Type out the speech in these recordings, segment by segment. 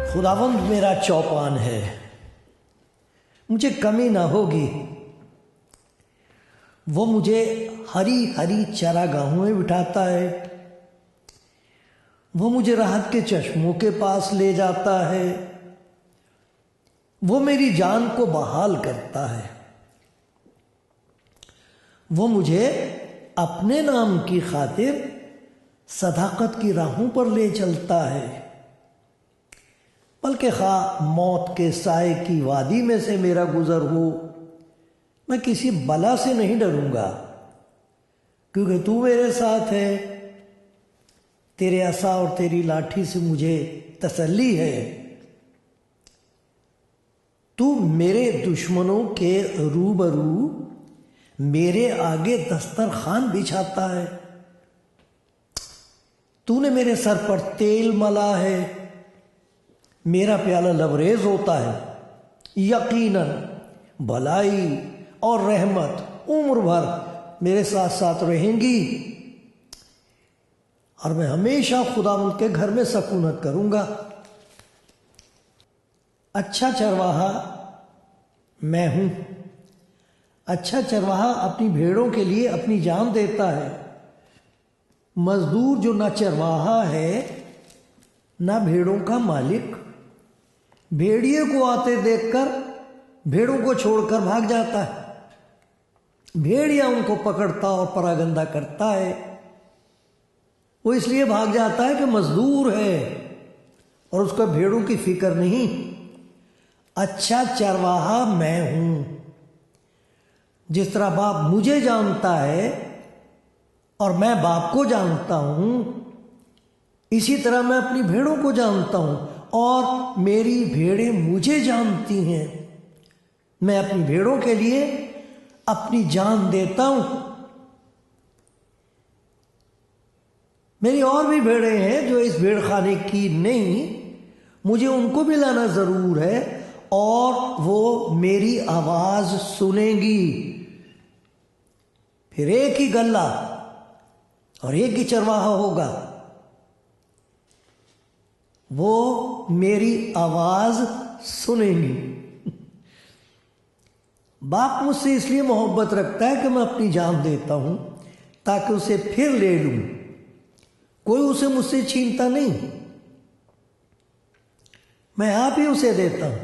खुदावंद मेरा चौपान है, मुझे कमी ना होगी। वो मुझे हरी हरी चरागाहों में बिठाता है, वो मुझे राहत के चश्मों के पास ले जाता है, वो मेरी जान को बहाल करता है, वो मुझे अपने नाम की खातिर सदाकत की राहों पर ले चलता है। बल्कि खा मौत के साए की वादी में से मेरा गुजर हो, मैं किसी बला से नहीं डरूंगा, क्योंकि तू मेरे साथ है। तेरे असा और तेरी लाठी से मुझे तसल्ली है। तू मेरे दुश्मनों के रूबरू मेरे आगे दस्तरखान बिछाता है। तूने मेरे सर पर तेल मला है, मेरा प्याला लबरेज होता है। यकीनन भलाई और रहमत उम्र भर मेरे साथ साथ रहेंगी और मैं हमेशा खुदावंद के घर में सकूनत करूंगा। अच्छा चरवाहा मैं हूं। अच्छा चरवाहा अपनी भेड़ों के लिए अपनी जान देता है। मजदूर जो ना चरवाहा है ना भेड़ों का मालिक, भेड़िए को आते देखकर भेड़ों को छोड़कर भाग जाता है। भेड़िया उनको पकड़ता और परागंदा करता है। वो इसलिए भाग जाता है कि मजदूर है और उसका भेड़ों की फिक्र नहीं। अच्छा चरवाहा मैं हूं। जिस तरह बाप मुझे जानता है और मैं बाप को जानता हूं, इसी तरह मैं अपनी भेड़ों को जानता हूं और मेरी भेड़ें मुझे जानती हैं। मैं अपनी भेड़ों के लिए अपनी जान देता हूं। मेरी और भी भेड़ें हैं जो इस भेड़खाने की नहीं, मुझे उनको भी लाना जरूर है और वो मेरी आवाज सुनेंगी। फिर एक ही गल्ला और एक ही चरवाहा होगा। वो मेरी आवाज सुनेंगी। बाप मुझसे इसलिए मोहब्बत रखता है कि मैं अपनी जान देता हूं ताकि उसे फिर ले लूं। कोई उसे मुझसे छीनता नहीं, मैं आप ही उसे देता हूं।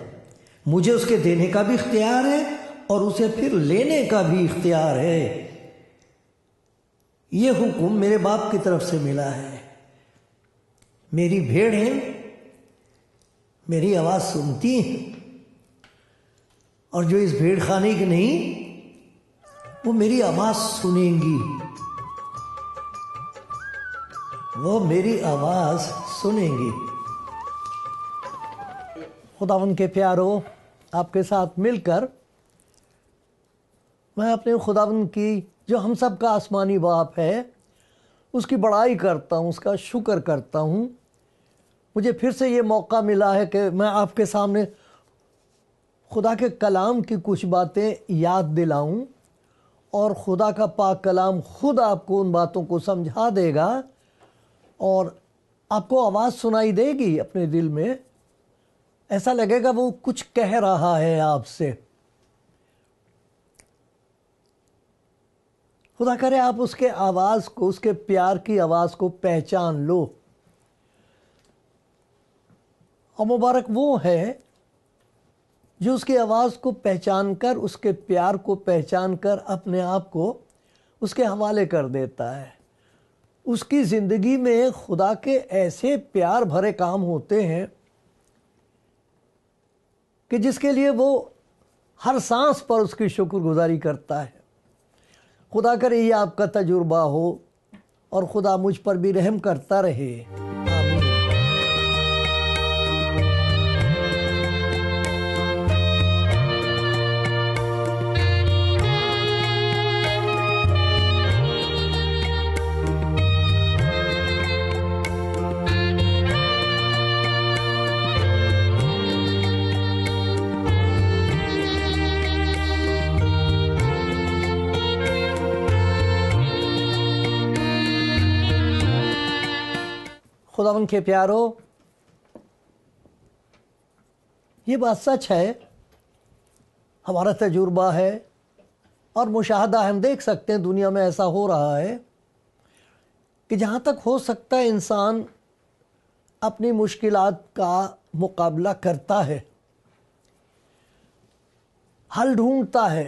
मुझे उसके देने का भी इख्तियार है और उसे फिर लेने का भी इख्तियार है। ये हुक्म मेरे बाप की तरफ से मिला है। मेरी भेड़ें मेरी आवाज सुनती हैं और जो इस भेड़खाने की नहीं, वो मेरी आवाज सुनेंगी। वो मेरी आवाज सुनेंगी। खुदावंद के प्यारों, आपके साथ मिलकर मैं अपने खुदावंद की, जो हम सब का आसमानी बाप है, उसकी बड़ाई करता हूँ, उसका शुक्र करता हूँ। मुझे फिर से ये मौका मिला है कि मैं आपके सामने खुदा के कलाम की कुछ बातें याद दिलाऊं और खुदा का पाक कलाम खुद आपको उन बातों को समझा देगा और आपको आवाज़ सुनाई देगी अपने दिल में। ऐसा लगेगा वो कुछ कह रहा है आपसे। खुदा करे आप उसके आवाज़ को, उसके प्यार की आवाज़ को पहचान लो। और मुबारक वो है जो उसकी आवाज़ को पहचान कर, उसके प्यार को पहचान कर अपने आप को उसके हवाले कर देता है। उसकी ज़िंदगी में खुदा के ऐसे प्यार भरे काम होते हैं कि जिसके लिए वो हर सांस पर उसकी शुक्रगुजारी करता है। खुदा करे ये आपका तजुर्बा हो और खुदा मुझ पर भी रहम करता रहे। आमीन। खुदावंद के प्यारो, ये बात सच है, हमारा तजुर्बा है और मुशाहदा हम देख सकते हैं दुनिया में ऐसा हो रहा है कि जहाँ तक हो सकता है इंसान अपनी मुश्किलात का मुकाबला करता है, हल ढूंढता है,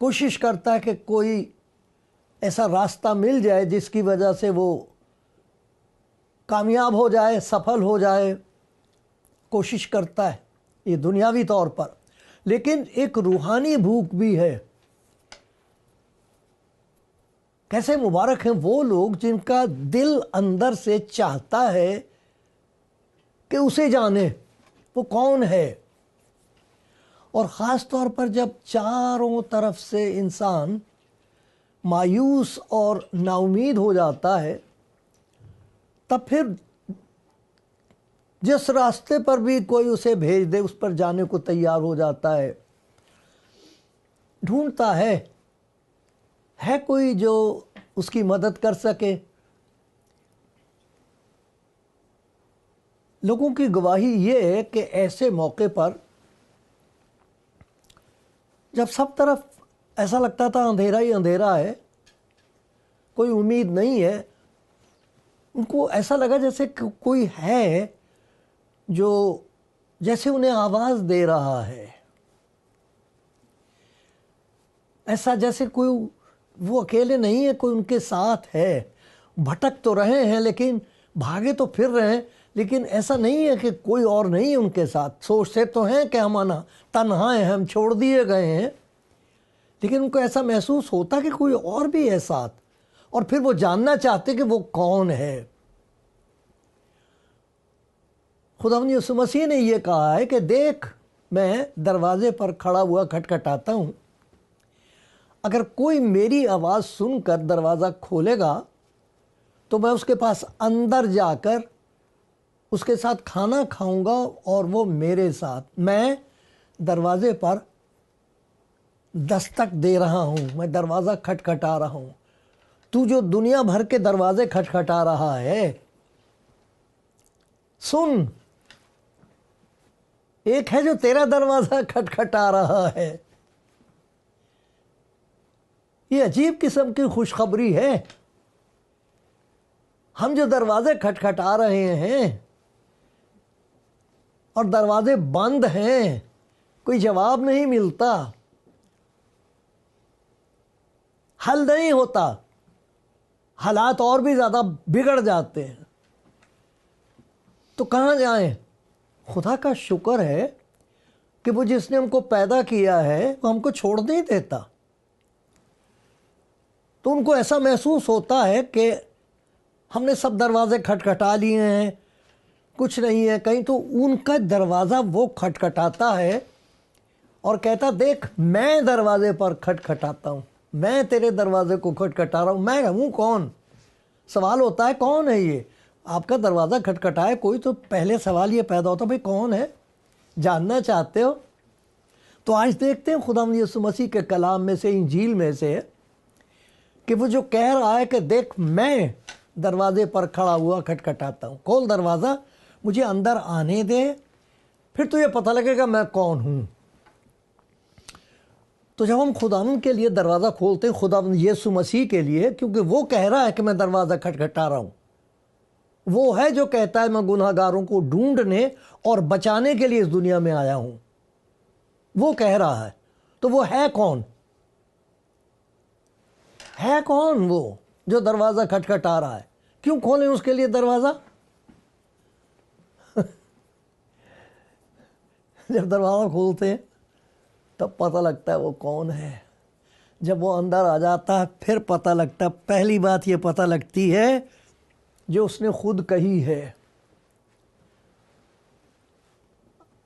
कोशिश करता है कि कोई ऐसा रास्ता मिल जाए जिसकी वजह से वो कामयाब हो जाए, सफल हो जाए, कोशिश करता है, ये दुनियावी तौर पर। लेकिन एक रूहानी भूख भी है। कैसे मुबारक हैं वो लोग जिनका दिल अंदर से चाहता है कि उसे जाने, वो कौन है। और ख़ास तौर पर जब चारों तरफ से इंसान मायूस और नाउमीद हो जाता है, तब फिर जिस रास्ते पर भी कोई उसे भेज दे उस पर जाने को तैयार हो जाता है, ढूंढता है कोई जो उसकी मदद कर सके। लोगों की गवाही ये है कि ऐसे मौके पर जब सब तरफ ऐसा लगता था अंधेरा ही अंधेरा है, कोई उम्मीद नहीं है, उनको ऐसा लगा जैसे कोई है जो जैसे उन्हें आवाज़ दे रहा है। ऐसा जैसे कोई वो अकेले नहीं है, कोई उनके साथ है। भटक तो रहे हैं, लेकिन भागे तो फिर रहे हैं, लेकिन ऐसा नहीं है कि कोई और नहीं है उनके साथ। सोचते तो हैं कि हम तन्हा हैं, हम छोड़ दिए गए हैं, लेकिन उनको ऐसा महसूस होता कि कोई और भी है साथ, और फिर वो जानना चाहते कि वो कौन है। खुदावंद यीशु मसीह ने ये कहा है कि देख, मैं दरवाजे पर खड़ा हुआ खटखटाता हूँ, अगर कोई मेरी आवाज़ सुनकर दरवाज़ा खोलेगा तो मैं उसके पास अंदर जाकर उसके साथ खाना खाऊंगा और वो मेरे साथ। मैं दरवाजे पर दस्तक दे रहा हूँ, मैं दरवाज़ा खटखटा रहा हूँ। तू जो दुनिया भर के दरवाजे खटखटा रहा है, सुन, एक है जो तेरा दरवाज़ा खटखटा रहा है। ये अजीब किस्म की खुशखबरी है। हम जो दरवाजे खटखटा रहे हैं और दरवाजे बंद हैं, कोई जवाब नहीं मिलता, हल नहीं होता, हालात और भी ज़्यादा बिगड़ जाते हैं, तो कहाँ जाएं? खुदा का शुक्र है कि वो जिसने हमको पैदा किया है वो हमको छोड़ नहीं देता। तो उनको ऐसा महसूस होता है कि हमने सब दरवाजे खटखटा लिए हैं, कुछ नहीं है कहीं, तो उनका दरवाज़ा वो खटखटाता है और कहता, देख, मैं दरवाजे पर खटखटाता हूँ, मैं तेरे दरवाजे को खटखटा रहा हूँ। मैं हूँ कौन? सवाल होता है कौन है ये? आपका दरवाज़ा खटखटाए कोई, तो पहले सवाल ये पैदा होता, भाई कौन है? जानना चाहते हो? तो आज देखते हैं खुदावंद यीशु मसीह के कलाम में से, इंजील में से, कि वो जो कह रहा है कि देख, मैं दरवाजे पर खड़ा हुआ खटखटाता हूँ, खोल दरवाज़ा, मुझे अंदर आने दे, फिर तुझे पता लगेगा मैं कौन हूँ। तो जब हम खुदावंद के लिए दरवाज़ा खोलते हैं, खुदावंद यीशु मसीह के लिए, क्योंकि वो कह रहा है कि मैं दरवाज़ा खटखटा रहा हूँ, वो है जो कहता है मैं गुनहगारों को ढूंढने और बचाने के लिए इस दुनिया में आया हूँ, वो कह रहा है। तो वो है कौन? है कौन वो जो दरवाज़ा खटखटा रहा है? क्यों खोलें उसके लिए दरवाज़ा? जब दरवाज़ा खोलते हैं तब पता लगता है वो कौन है। जब वो अंदर आ जाता है फिर पता लगता है। पहली बात ये पता लगती है जो उसने खुद कही है,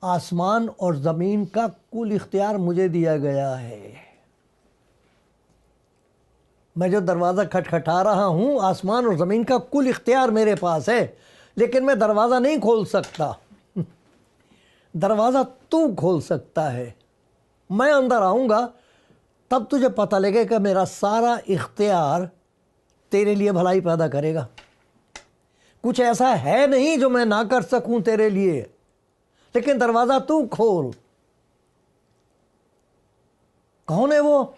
आसमान और ज़मीन का कुल इख्तियार मुझे दिया गया है। मैं जो दरवाज़ा खटखटा रहा हूँ, आसमान और ज़मीन का कुल इख्तियार मेरे पास है, लेकिन मैं दरवाज़ा नहीं खोल सकता। दरवाज़ा तू खोल सकता है। मैं अंदर आऊँगा तब तुझे पता लगेगा कि मेरा सारा इख्तियार तेरे लिए भलाई पैदा करेगा। कुछ ऐसा है नहीं जो मैं ना कर सकूं तेरे लिए, लेकिन दरवाजा तू खोल। कौन है वो?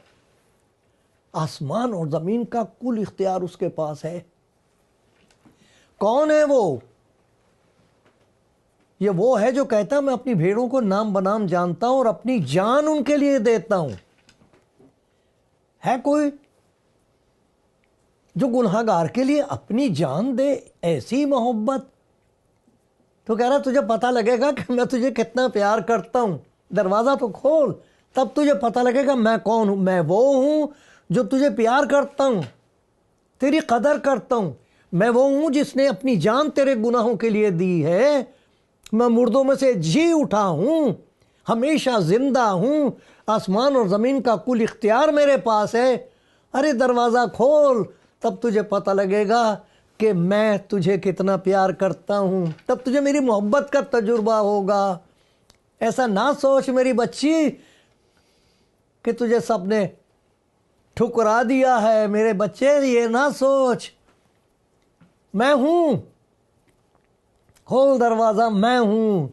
आसमान और जमीन का कुल इख्तियार उसके पास है। कौन है वो? ये वो है जो कहता मैं अपनी भेड़ों को नाम बनाम जानता हूं और अपनी जान उनके लिए देता हूं। है कोई जो गुनहगार के लिए अपनी जान दे? ऐसी मोहब्बत। तो कह रहा तुझे पता लगेगा कि मैं तुझे कितना प्यार करता हूं। दरवाजा तो खोल, तब तुझे पता लगेगा मैं कौन हूं। मैं वो हूं जो तुझे प्यार करता हूं, तेरी कदर करता हूं। मैं वो हूं जिसने अपनी जान तेरे गुनाहों के लिए दी है। मैं मुर्दों में से जी उठा हूं, हमेशा जिंदा हूं। आसमान और ज़मीन का कुल इख्तियार मेरे पास है। अरे दरवाज़ा खोल, तब तुझे पता लगेगा कि मैं तुझे कितना प्यार करता हूं। तब तुझे मेरी मोहब्बत का तजुर्बा होगा। ऐसा ना सोच मेरी बच्ची कि तुझे सबने ठुकरा दिया है। मेरे बच्चे, ये ना सोच। मैं हूं, खोल दरवाज़ा। मैं हूं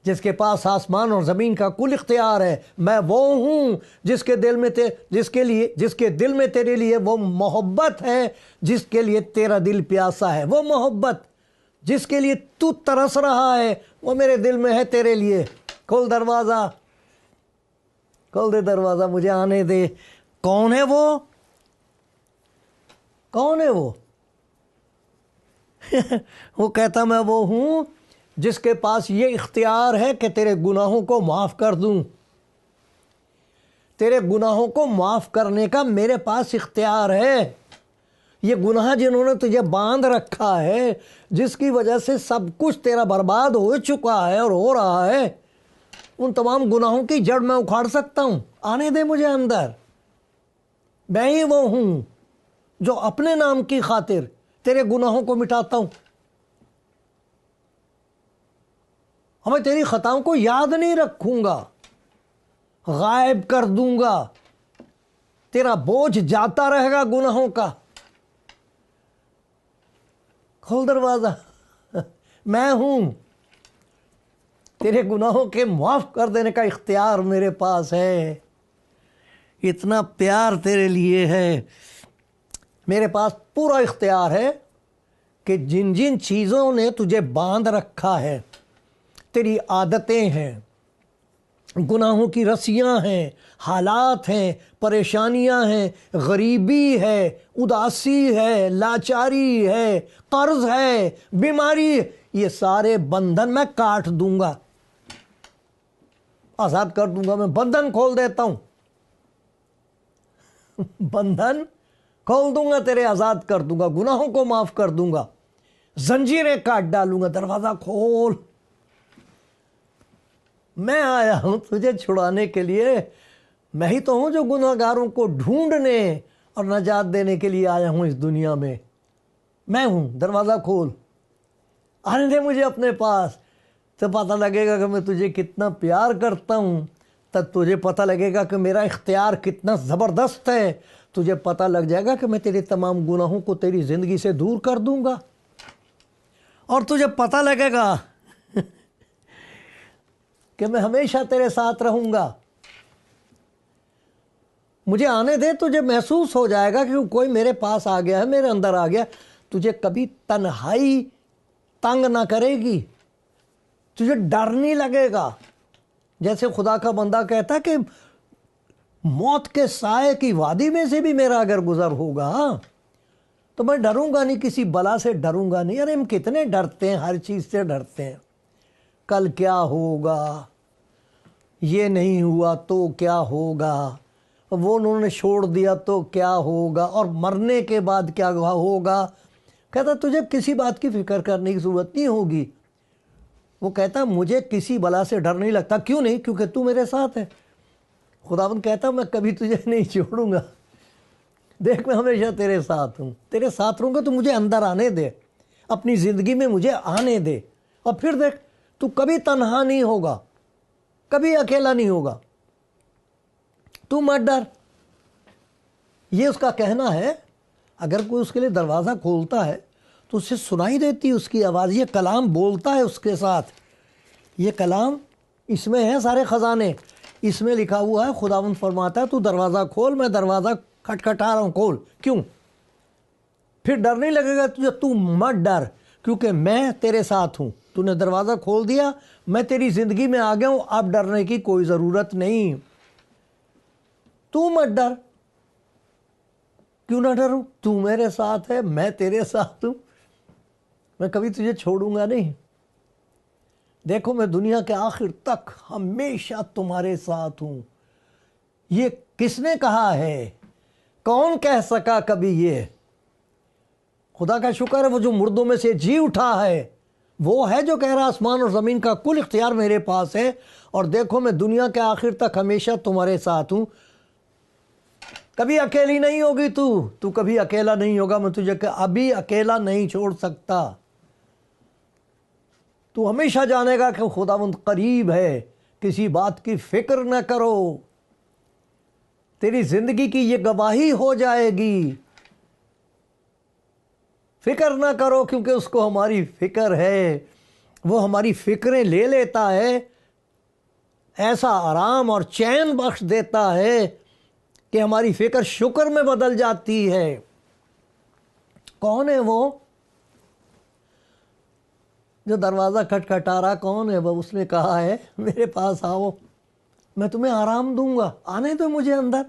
जिसके पास आसमान और ज़मीन का कुल इख्तियार है। मैं वो हूं जिसके दिल में तेरे लिए वो मोहब्बत है जिसके लिए तेरा दिल प्यासा है। वो मोहब्बत जिसके लिए तू तरस रहा है, वो मेरे दिल में है तेरे लिए। खोल दरवाज़ा, खोल दे दरवाज़ा, मुझे आने दे। कौन है वो? कौन है वो? वो कहता मैं वो हूं जिसके पास ये इख्तियार है कि तेरे गुनाहों को माफ़ कर दूं। तेरे गुनाहों को माफ़ करने का मेरे पास इख्तियार है। ये गुनाह जिन्होंने तुझे बांध रखा है, जिसकी वजह से सब कुछ तेरा बर्बाद हो चुका है और हो रहा है, उन तमाम गुनाहों की जड़ मैं उखाड़ सकता हूं। आने दे मुझे अंदर। मैं ही वो हूं जो अपने नाम की खातिर तेरे गुनाहों को मिटाता हूं। और मैं तेरी खताओं को याद नहीं रखूंगा, गायब कर दूंगा। तेरा बोझ जाता रहेगा गुनाहों का। खोल दरवाजा। मैं हूं, तेरे गुनाहों के माफ कर देने का इख्तियार मेरे पास है। इतना प्यार तेरे लिए है। मेरे पास पूरा इख्तियार है कि जिन जिन चीज़ों ने तुझे बांध रखा है, तेरी आदतें हैं, गुनाहों की रस्सियां हैं, हालात हैं, परेशानियां हैं, गरीबी है, उदासी है, लाचारी है, कर्ज है, बीमारी, ये सारे बंधन मैं काट दूंगा, आज़ाद कर दूंगा। मैं बंधन खोल देता हूं। बंधन खोल दूंगा, तेरे आज़ाद कर दूंगा, गुनाहों को माफ़ कर दूंगा, जंजीरें काट डालूंगा। दरवाज़ा खोल। मैं आया हूं तुझे छुड़ाने के लिए। मैं ही तो हूं जो गुनहगारों को ढूंढने और नजात देने के लिए आया हूं इस दुनिया में। मैं हूं, दरवाज़ा खोल। आने दे मुझे अपने पास, तो पता लगेगा कि मैं तुझे कितना प्यार करता हूं। तब तुझे पता लगेगा कि मेरा इख्तियार कितना ज़बरदस्त है। तुझे पता लग जाएगा कि मैं तेरे तमाम गुनाहों को तेरी ज़िंदगी से दूर कर दूंगा। और तुझे पता लगेगा कि मैं हमेशा तेरे साथ रहूंगा। मुझे आने दे, तुझे महसूस हो जाएगा कि कोई मेरे पास आ गया है, मेरे अंदर आ गया। तुझे कभी तन्हाई तंग ना करेगी, तुझे डर नहीं लगेगा। जैसे खुदा का बंदा कहता कि मौत के साए की वादी में से भी मेरा अगर गुजर होगा तो मैं डरूंगा नहीं, किसी बला से डरूंगा नहीं। अरे हम कितने डरते हैं, हर चीज़ से डरते हैं। कल क्या होगा, ये नहीं हुआ तो क्या होगा, वो उन्होंने छोड़ दिया तो क्या होगा, और मरने के बाद क्या होगा। कहता तुझे किसी बात की फिक्र करने की ज़रूरत नहीं होगी। वो कहता मुझे किसी बला से डर नहीं लगता। क्यों नहीं? क्योंकि तू मेरे साथ है। खुदावंद कहता मैं कभी तुझे नहीं छोड़ूंगा। देख मैं हमेशा तेरे साथ हूँ, तेरे साथ रहूँगा। तो मुझे अंदर आने दे, अपनी ज़िंदगी में मुझे आने दे, और फिर देख तू कभी तन्हा नहीं होगा, कभी अकेला नहीं होगा। तू मत डर। ये उसका कहना है। अगर कोई उसके लिए दरवाज़ा खोलता है तो उससे सुनाई देती है उसकी आवाज़। ये कलाम बोलता है उसके साथ, ये कलाम इसमें है सारे ख़जाने, इसमें लिखा हुआ है। खुदावंद फरमाता है तू दरवाज़ा खोल, मैं दरवाज़ा खटखटा रहा हूँ, खोल। क्यों? फिर डर नहीं लगेगा तुझे, तू मत डर, क्योंकि मैं तेरे साथ हूँ। तूने दरवाज़ा खोल दिया, मैं तेरी ज़िंदगी में आ गया हूँ, अब डरने की कोई ज़रूरत नहीं। तू मत डर। क्यों ना डरूं? तू मेरे साथ है, मैं तेरे साथ हूँ, मैं कभी तुझे छोड़ूंगा नहीं। देखो मैं दुनिया के आखिर तक हमेशा तुम्हारे साथ हूँ। ये किसने कहा है? कौन कह सका कभी ये? खुदा का शुक्र है वो जो मुर्दों में से जी उठा है, वो है जो कह रहा आसमान और ज़मीन का कुल इख्तियार मेरे पास है, और देखो मैं दुनिया के आखिर तक हमेशा तुम्हारे साथ हूँ। कभी अकेली नहीं होगी तू कभी अकेला नहीं होगा। मैं तुझे अभी अकेला नहीं छोड़ सकता। तू हमेशा जानेगा कि खुदावंद करीब है। किसी बात की फिक्र न करो, तेरी ज़िंदगी की ये गवाही हो जाएगी। फिक्र ना करो, क्योंकि उसको हमारी फिक्र है। वो हमारी फिक्रें ले लेता है, ऐसा आराम और चैन बख्श देता है कि हमारी फिक्र शुक्र में बदल जाती है। कौन है वो जो दरवाज़ा खटखटा रहा? कौन है वो? उसने कहा है मेरे पास आओ, मैं तुम्हें आराम दूंगा। आने दो मुझे अंदर,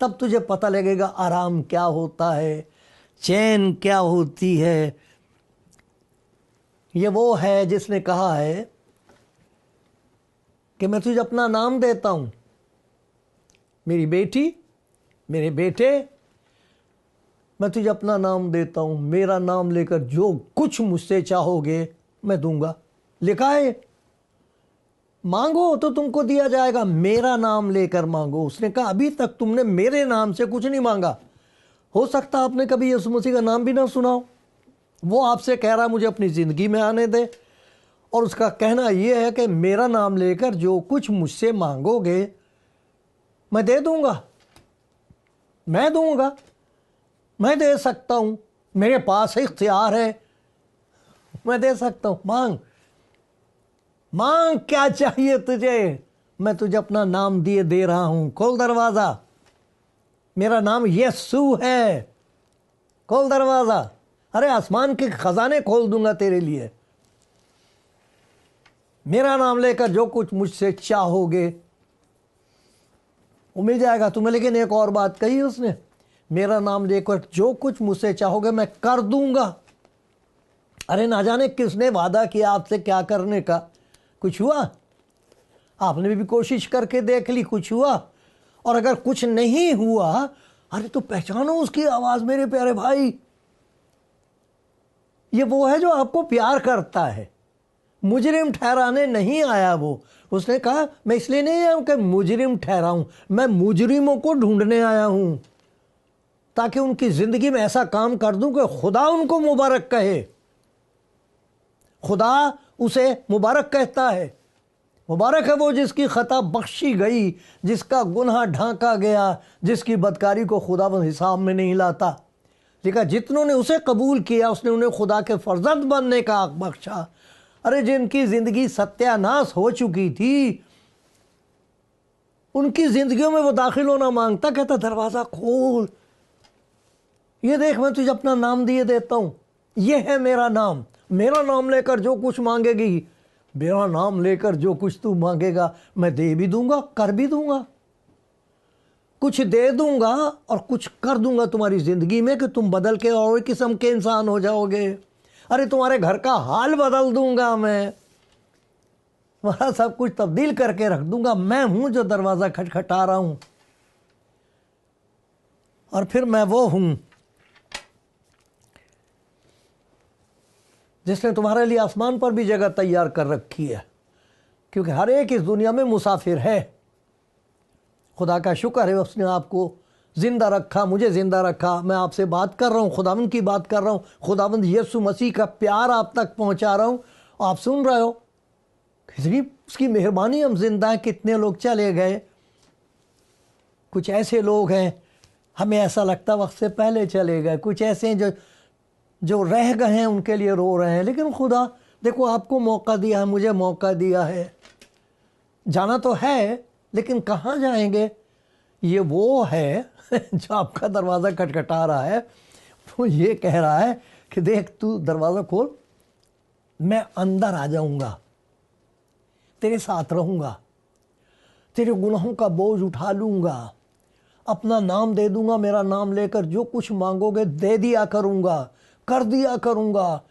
तब तुझे पता लगेगा आराम क्या होता है, चैन क्या होती है। ये वो है जिसने कहा है कि मैं तुझे अपना नाम देता हूँ। मेरी बेटी, मेरे बेटे, मैं तुझे अपना नाम देता हूँ। मेरा नाम लेकर जो कुछ मुझसे चाहोगे मैं दूंगा। लिखा है मांगो तो तुमको दिया जाएगा, मेरा नाम लेकर मांगो। उसने कहा अभी तक तुमने मेरे नाम से कुछ नहीं मांगा। हो सकता आपने कभी यीशु मसीह का नाम भी ना सुना हो। वो आपसे कह रहा मुझे अपनी ज़िंदगी में आने दे, और उसका कहना यह है कि मेरा नाम लेकर जो कुछ मुझसे मांगोगे मैं दे दूंगा। मैं दूंगा, मैं दे सकता हूँ, मेरे पास इख्तियार है, मैं दे सकता हूँ। मांग मांग, क्या चाहिए तुझे? मैं तुझे अपना नाम दिए दे रहा हूँ। खोल दरवाज़ा, मेरा नाम यीशु है। खोल दरवाज़ा, अरे आसमान के खजाने खोल दूंगा तेरे लिए। मेरा नाम लेकर जो कुछ मुझसे चाहोगे वो मिल जाएगा तुम्हें। लेकिन एक और बात कही उसने, मेरा नाम लेकर जो कुछ मुझसे चाहोगे मैं कर दूंगा। अरे ना जाने किसने वादा किया आपसे क्या करने का। कुछ हुआ? आपने भी कोशिश करके देख ली, कुछ हुआ? और अगर कुछ नहीं हुआ, अरे तो पहचानो उसकी आवाज़ मेरे प्यारे भाई। ये वो है जो आपको प्यार करता है। मुजरिम ठहराने नहीं आया वो। उसने कहा मैं इसलिए नहीं आया हूं कि मुजरिम ठहराऊं, मैं मुजरिमों को ढूंढने आया हूं, ताकि उनकी ज़िंदगी में ऐसा काम कर दूं कि खुदा उनको मुबारक कहे। खुदा उसे मुबारक कहता है। मुबारक है वो जिसकी खता बख्शी गई, जिसका गुनाह ढांका गया, जिसकी बदकारी को खुदा वो हिसाब में नहीं लाता। देखा, जितनों ने उसे कबूल किया उसने उन्हें खुदा के फर्जंद बनने का हक बख्शा। अरे जिनकी ज़िंदगी सत्यानाश हो चुकी थी, उनकी ज़िंदगियों में वो दाखिल होना मांगता, कहता दरवाज़ा खोल, ये देख मैं तुझे अपना नाम दिए देता हूँ, ये है मेरा नाम। मेरा नाम लेकर जो कुछ मांगेगी, मेरा नाम लेकर जो कुछ तू मांगेगा मैं दे भी दूंगा, कर भी दूंगा। कुछ दे दूंगा और कुछ कर दूंगा तुम्हारी ज़िंदगी में कि तुम बदल के और किस्म के इंसान हो जाओगे। अरे तुम्हारे घर का हाल बदल दूंगा, मैं तुम्हारा सब कुछ तब्दील करके रख दूंगा। मैं हूं जो दरवाज़ा खटखटा रहा हूं। और फिर मैं वो हूं जिसने तुम्हारे लिए आसमान पर भी जगह तैयार कर रखी है, क्योंकि हर एक इस दुनिया में मुसाफिर है। खुदा का शुक्र है उसने आपको ज़िंदा रखा, मुझे ज़िंदा रखा। मैं आपसे बात कर रहा हूँ, खुदावंद की बात कर रहा हूँ, खुदावंद यीशु मसीह का प्यार आप तक पहुँचा रहा हूँ, आप सुन रहे हो। कितनी उसकी मेहरबानी, हम जिंदा हैं। कितने लोग चले गए। कुछ ऐसे लोग हैं हमें ऐसा लगता वक्त से पहले चले गए, कुछ ऐसे हैं जो रह गए हैं उनके लिए रो रहे हैं। लेकिन खुदा देखो आपको मौका दिया है, मुझे मौका दिया है, जाना तो है लेकिन कहाँ जाएंगे? ये वो है जो आपका दरवाज़ा खटखटा रहा है, वो ये कह रहा है कि देख तू दरवाज़ा खोल, मैं अंदर आ जाऊंगा, तेरे साथ रहूंगा, तेरे गुनाहों का बोझ उठा लूंगा, अपना नाम दे दूंगा, मेरा नाम लेकर जो कुछ मांगोगे दे दिया करूंगा, कर दिया करूंगा,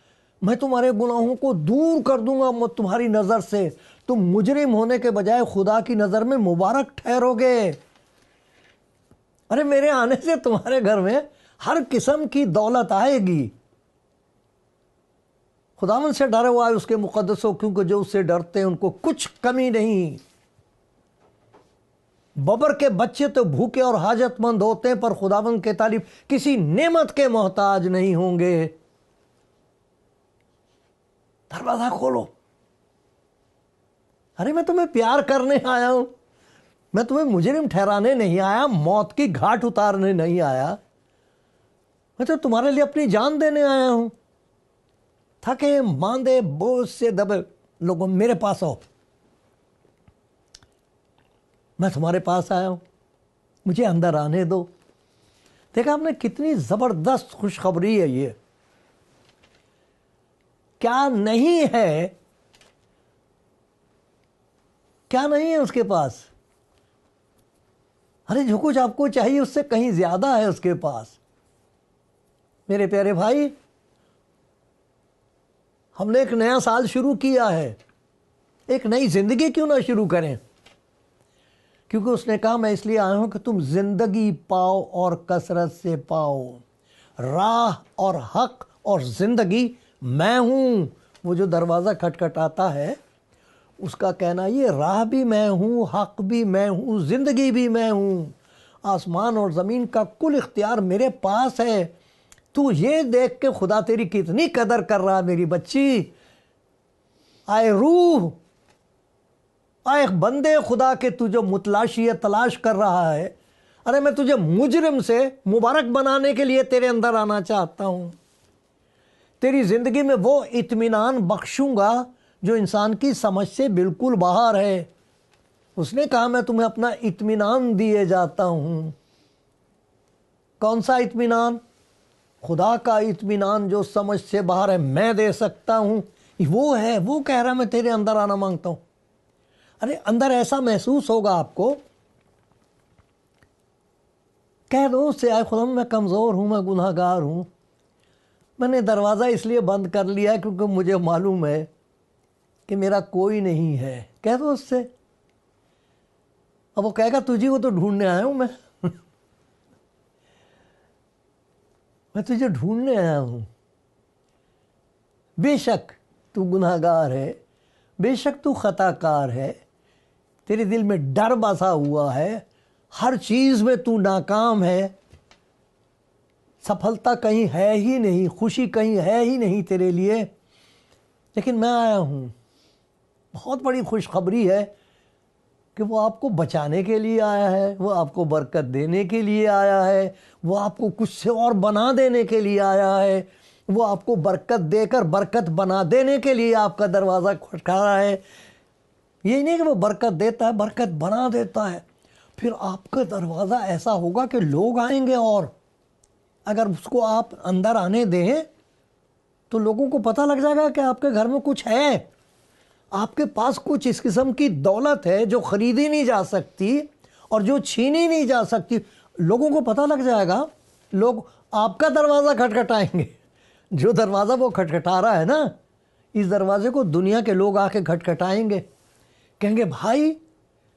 मैं तुम्हारे गुनाहों को दूर कर दूंगा तुम्हारी नज़र से, तुम मुजरिम होने के बजाय खुदा की नज़र में मुबारक ठहरोगे। अरे मेरे आने से तुम्हारे घर में हर किस्म की दौलत आएगी। खुदावन से डरे हुआ है उसके मुकद्दसों, क्योंकि जो उससे डरते हैं उनको कुछ कमी नहीं। बबर के बच्चे तो भूखे और हाजतमंद होते हैं, पर खुदावन के तालिब किसी नेमत के मोहताज नहीं होंगे। दरवाजा खोलो। अरे मैं तुम्हें प्यार करने आया हूं, मैं तुम्हें मुजरिम ठहराने नहीं आया, मौत की घाट उतारने नहीं आया, मैं तो तुम्हारे लिए अपनी जान देने आया हूं। थके मांदे बोझ से दबे लोगों मेरे पास आओ, मैं तुम्हारे पास आया हूं, मुझे अंदर आने दो। देखा आपने कितनी जबरदस्त खुशखबरी है ये। क्या नहीं है, क्या नहीं है उसके पास? अरे जो कुछ आपको चाहिए उससे कहीं ज्यादा है उसके पास। मेरे प्यारे भाई, हमने एक नया साल शुरू किया है, एक नई जिंदगी क्यों ना शुरू करें? क्योंकि उसने कहा मैं इसलिए आया हूं कि तुम जिंदगी पाओ और कसरत से पाओ। राह और हक और जिंदगी मैं हूं। वो जो दरवाज़ा खटखटाता है उसका कहना ये राह भी मैं हूं, हक भी मैं हूं, जिंदगी भी मैं हूं। आसमान और ज़मीन का कुल इख्तियार मेरे पास है। तू ये देख के खुदा तेरी कितनी कदर कर रहा है मेरी बच्ची। आए रूह, आए बंदे खुदा के, तू जो मुतलाशी है, तलाश कर रहा है, अरे मैं तुझे मुजरिम से मुबारक बनाने के लिए तेरे अंदर आना चाहता हूं। तेरी जिंदगी में वो इत्मीनान बख्शूंगा जो इंसान की समझ से बिल्कुल बाहर है। उसने कहा मैं तुम्हें अपना इत्मीनान दिए जाता हूं। कौन सा इत्मीनान? खुदा का इत्मीनान जो समझ से बाहर है, मैं दे सकता हूं। वो है, वो कह रहा मैं तेरे अंदर आना मांगता हूं। अरे अंदर ऐसा महसूस होगा आपको, कह दो उससे, आए खुदा मैं कमज़ोर हूं, मैं गुनाहगार हूं, मैंने दरवाज़ा इसलिए बंद कर लिया है क्योंकि मुझे मालूम है कि मेरा कोई नहीं है। कह दो उससे। अब वो कहेगा तुझे को तो ढूंढने आया हूं मैं मैं तुझे ढूंढने आया हूं। बेशक तू गुनाहगार है, बेशक तू खताकार है, तेरे दिल में डर बसा हुआ है, हर चीज़ में तू नाकाम है, सफलता कहीं है ही नहीं, खुशी कहीं है ही नहीं तेरे लिए, लेकिन मैं आया हूँ। बहुत बड़ी खुशखबरी है कि वो आपको बचाने के लिए आया है, वो आपको बरकत देने के लिए आया है, वो आपको कुछ से और बना देने के लिए आया है, वो आपको बरकत देकर बरकत बना देने के लिए आपका दरवाज़ा खटखटा रहा है। यही नहीं कि वो बरकत देता है, बरकत बना देता है। फिर आपका दरवाज़ा ऐसा होगा कि लोग आएंगे, और अगर उसको आप अंदर आने दें तो लोगों को पता लग जाएगा कि आपके घर में कुछ है, आपके पास कुछ इस किस्म की दौलत है जो ख़रीदी नहीं जा सकती और जो छीनी नहीं जा सकती। लोगों को पता लग जाएगा, लोग आपका दरवाज़ा खटखटाएंगे। जो दरवाज़ा वो खटखटा रहा है ना, इस दरवाजे को दुनिया के लोग आके खटखटाएंगे, कहेंगे भाई,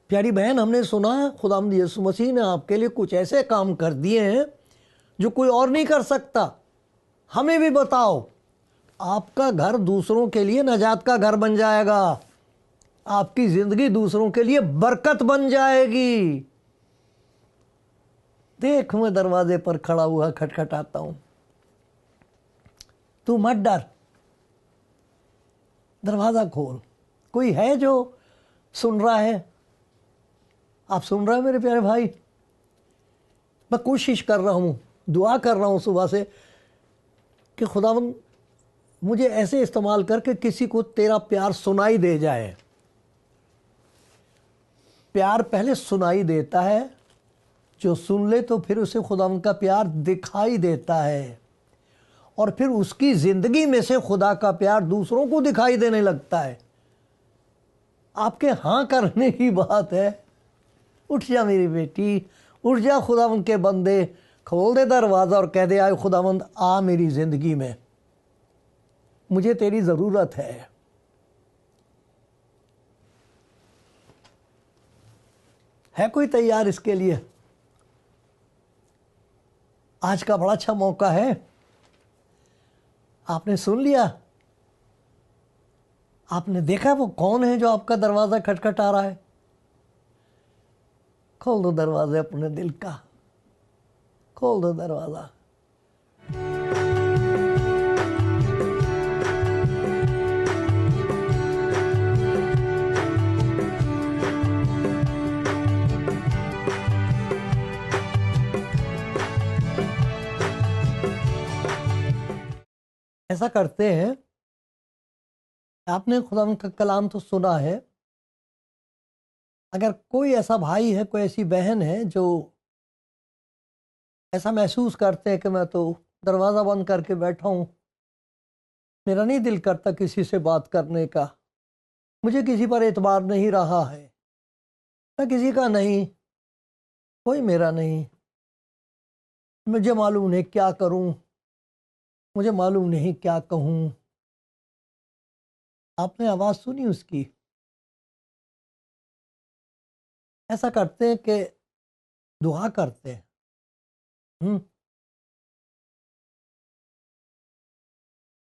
प्यारी बहन, हमने सुना है खुदावंद यीशु मसीह ने आपके लिए कुछ ऐसे काम कर दिए हैं जो कोई और नहीं कर सकता, हमें भी बताओ। आपका घर दूसरों के लिए नजात का घर बन जाएगा, आपकी ज़िंदगी दूसरों के लिए बरकत बन जाएगी। देख मैं दरवाजे पर खड़ा हुआ खटखटाता हूं, तू मत डर, दरवाज़ा खोल। कोई है जो सुन रहा है? आप सुन रहे हो मेरे प्यारे भाई? मैं कोशिश कर रहा हूँ, दुआ कर रहा हूँ सुबह से कि खुदावन मुझे ऐसे इस्तेमाल करके किसी को तेरा प्यार सुनाई दे जाए। प्यार पहले सुनाई देता है, जो सुन ले तो फिर उसे खुदावन का प्यार दिखाई देता है, और फिर उसकी ज़िंदगी में से खुदा का प्यार दूसरों को दिखाई देने लगता है। आपके हाँ करने की बात है। उठ जा मेरी बेटी, उठ जा खुदावंद के बंदे, खोल दे दरवाज़ा और कह दे आए खुदावंद आ मेरी ज़िंदगी में, मुझे तेरी ज़रूरत है। कोई तैयार इसके लिए? आज का बड़ा अच्छा मौका है। आपने सुन लिया, आपने देखा वो कौन है जो आपका दरवाज़ा खटखटा रहा है। खोल दो दरवाजे अपने दिल का, खोल दो दरवाज़ा। ऐसा करते हैं, आपने खुदा का कलाम तो सुना है, अगर कोई ऐसा भाई है, कोई ऐसी बहन है जो ऐसा महसूस करते हैं कि मैं तो दरवाज़ा बंद करके बैठा हूँ, मेरा नहीं दिल करता किसी से बात करने का, मुझे किसी पर एतबार नहीं रहा है, मैं किसी का नहीं, कोई मेरा नहीं, मुझे मालूम नहीं क्या करूँ, मुझे मालूम नहीं क्या कहूँ। आपने आवाज़ सुनी उसकी? ऐसा करते हैं कि दुआ करते हैं।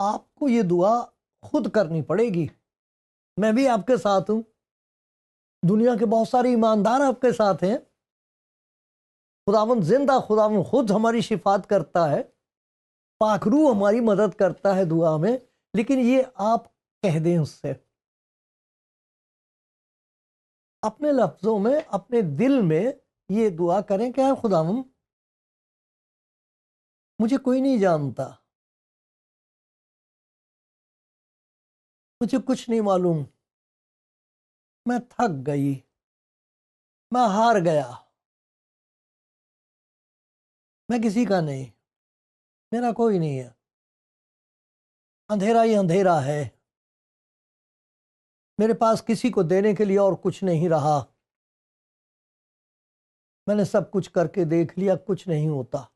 आपको ये दुआ खुद करनी पड़ेगी। मैं भी आपके साथ हूँ, दुनिया के बहुत सारे ईमानदार आपके साथ हैं। खुदावंद जिंदा, खुदावंद खुद हमारी शिफात करता है, पाखरू हमारी मदद करता है दुआ में। लेकिन ये आप कह दें उससे, अपने लफ्ज़ों में, अपने दिल में ये दुआ करें कि खुदावंद मुझे कोई नहीं जानता, मुझे कुछ नहीं मालूम, मैं थक गई, मैं हार गया, मैं किसी का नहीं, मेरा कोई नहीं है, अंधेरा ही अंधेरा है, मेरे पास किसी को देने के लिए और कुछ नहीं रहा, मैंने सब कुछ करके देख लिया, कुछ नहीं होता।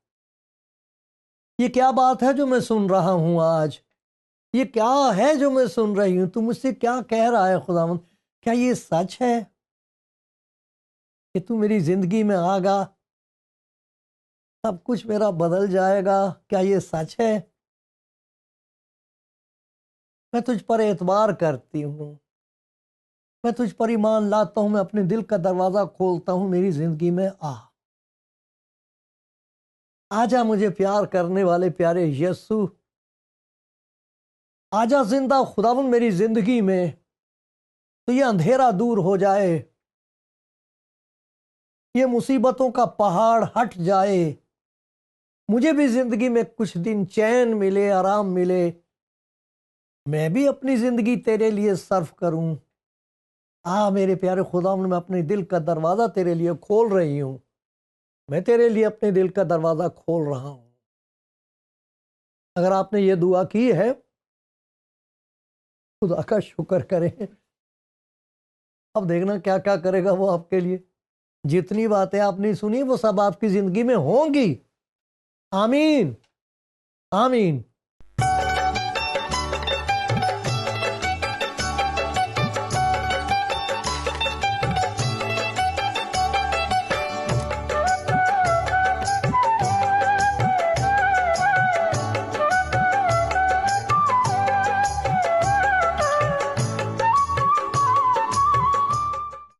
ये क्या बात है जो मैं सुन रहा हूं आज? ये क्या है जो मैं सुन रही हूं? तू मुझसे क्या कह रहा है खुदावंद? क्या ये सच है कि तू मेरी जिंदगी में आगा, सब कुछ मेरा बदल जाएगा? क्या ये सच है? मैं तुझ पर एतबार करती हूँ, मैं तुझ पर ईमान लाता हूं, मैं अपने दिल का दरवाजा खोलता हूं, मेरी जिंदगी में आजा मुझे प्यार करने वाले प्यारे यीशु, आजा जिंदा खुदावंद मेरी जिंदगी में, तो ये अंधेरा दूर हो जाए, ये मुसीबतों का पहाड़ हट जाए, मुझे भी जिंदगी में कुछ दिन चैन मिले, आराम मिले, मैं भी अपनी जिंदगी तेरे लिए सर्व करूं। मेरे प्यारे खुदावंद, मैं अपने दिल का दरवाजा तेरे लिए खोल रही हूं, मैं तेरे लिए अपने दिल का दरवाजा खोल रहा हूं। अगर आपने ये दुआ की है, खुदा का शुक्र करें। अब देखना क्या क्या करेगा वो आपके लिए। जितनी बातें आपने सुनी वो सब आपकी जिंदगी में होंगी। आमीन, आमीन।